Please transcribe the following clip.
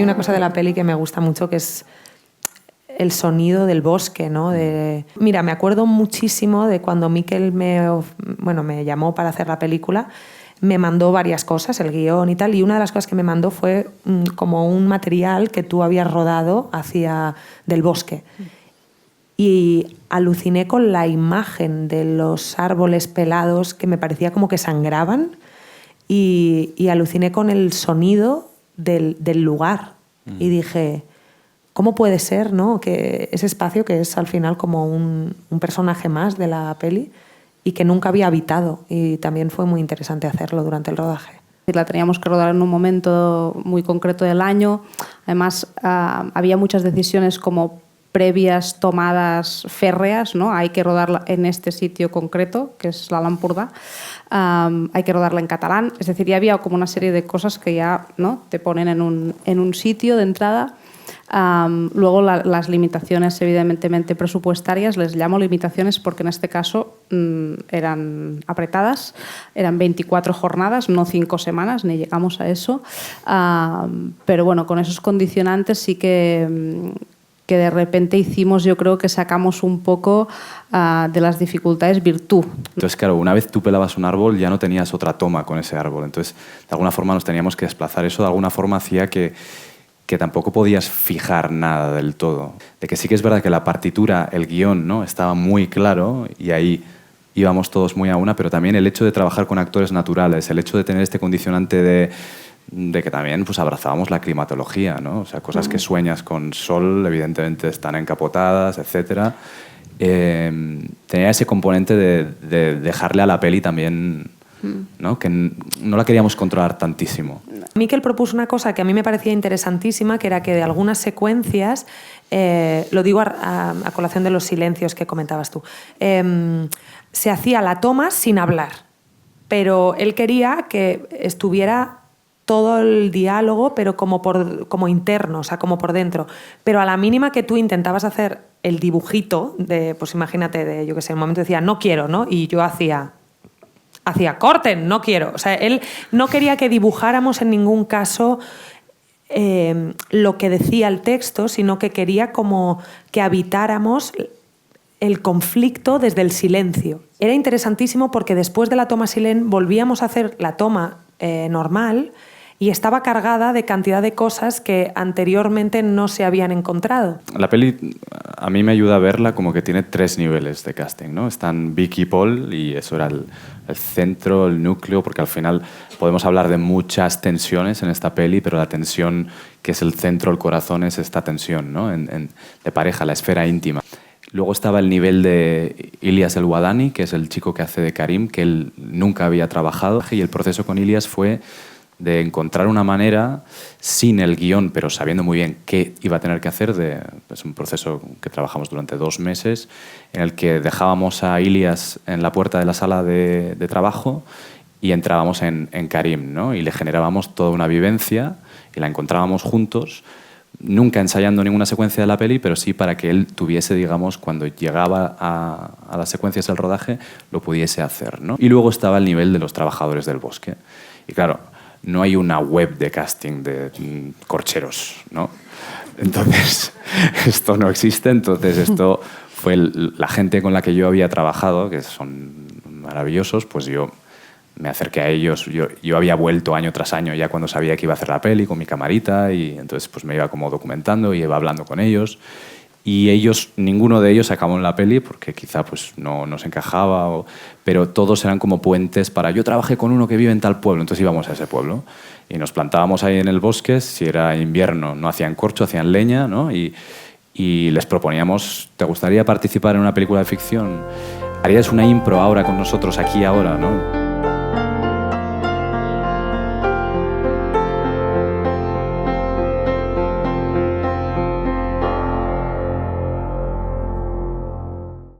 hay una cosa de la peli que me gusta mucho, que es el sonido del bosque, ¿no? Mira, me acuerdo muchísimo de cuando Mikel me llamó para hacer la película. Me mandó varias cosas, el guión y tal, y una de las cosas que me mandó fue como un material que tú habías rodado del bosque. Y aluciné con la imagen de los árboles pelados que me parecía como que sangraban, y aluciné con el sonido del lugar. Y dije, ¿cómo puede ser, ¿no?, que ese espacio, que es al final como un personaje más de la peli, y que nunca había habitado? Y también fue muy interesante hacerlo durante el rodaje. La teníamos que rodar en un momento muy concreto del año. Además, había muchas decisiones como previas tomadas férreas, ¿no? Hay que rodarla en este sitio concreto, que es l'Alt Empordà. Hay que rodarla en catalán. Es decir, ya había como una serie de cosas que ya, ¿no?, te ponen en un sitio de entrada. Luego las limitaciones evidentemente presupuestarias, les llamo limitaciones porque en este caso eran apretadas, eran 24 jornadas, no 5 semanas, ni llegamos a eso, pero bueno, con esos condicionantes sí que de repente hicimos, yo creo que sacamos un poco de las dificultades virtud. Entonces, claro, una vez tú pelabas un árbol ya no tenías otra toma con ese árbol, entonces de alguna forma nos teníamos que desplazar. Eso de alguna forma hacía que tampoco podías fijar nada del todo. De que sí que es verdad que la partitura, el guión, ¿no?, estaba muy claro y ahí íbamos todos muy a una, pero también el hecho de trabajar con actores naturales, el hecho de tener este condicionante de que también pues abrazábamos la climatología, ¿no? O sea, cosas que sueñas con sol, evidentemente están encapotadas, etc. Tenía ese componente de dejarle a la peli también, ¿no?, que no la queríamos controlar tantísimo. Mikel propuso una cosa que a mí me parecía interesantísima, que era que de algunas secuencias, lo digo a colación de los silencios que comentabas tú, se hacía la toma sin hablar, pero él quería que estuviera todo el diálogo, pero como interno, o sea, como por dentro. Pero a la mínima que tú intentabas hacer el dibujito, pues imagínate, yo qué sé, en un momento decía, no quiero, ¿no? Y yo hacía corten, no quiero. O sea, él no quería que dibujáramos en ningún caso lo que decía el texto, sino que quería como que habitáramos el conflicto desde el silencio. Era interesantísimo porque después de la toma silent volvíamos a hacer la toma normal y estaba cargada de cantidad de cosas que anteriormente no se habían encontrado. La peli a mí me ayuda a verla como que tiene 3 niveles de casting, ¿no? Están Vicky y Paul, y eso era el centro, el núcleo, porque al final podemos hablar de muchas tensiones en esta peli, pero la tensión que es el centro, el corazón, es esta tensión, ¿no?, de pareja, la esfera íntima. Luego estaba el nivel de Ilyas El Wadani, que es el chico que hace de Karim, que él nunca había trabajado, y el proceso con Ilyas fue de encontrar una manera, sin el guión, pero sabiendo muy bien qué iba a tener que hacer. Es un proceso que trabajamos durante 2 meses, en el que dejábamos a Ilyas en la puerta de la sala de trabajo y entrábamos en Karim, ¿no?, y le generábamos toda una vivencia y la encontrábamos juntos, nunca ensayando ninguna secuencia de la peli, pero sí para que él tuviese, digamos, cuando llegaba a las secuencias del rodaje, lo pudiese hacer, ¿no? Y luego estaba el nivel de los trabajadores del bosque. Y claro, no hay una web de casting de corcheros, ¿no? Entonces, esto no existe. Entonces, esto fue la gente con la que yo había trabajado, que son maravillosos, pues yo me acerqué a ellos. Yo había vuelto año tras año ya cuando sabía que iba a hacer la peli con mi camarita, y entonces pues me iba como documentando y iba hablando con ellos. Y ninguno de ellos acabó en la peli porque quizá pues no nos encajaba, pero todos eran como puentes para... Yo trabajé con uno que vive en tal pueblo, entonces íbamos a ese pueblo y nos plantábamos ahí en el bosque. Si era invierno no hacían corcho, hacían leña, ¿no? Y les proponíamos, ¿te gustaría participar en una película de ficción? ¿Harías una impro ahora con nosotros aquí ahora, ¿no?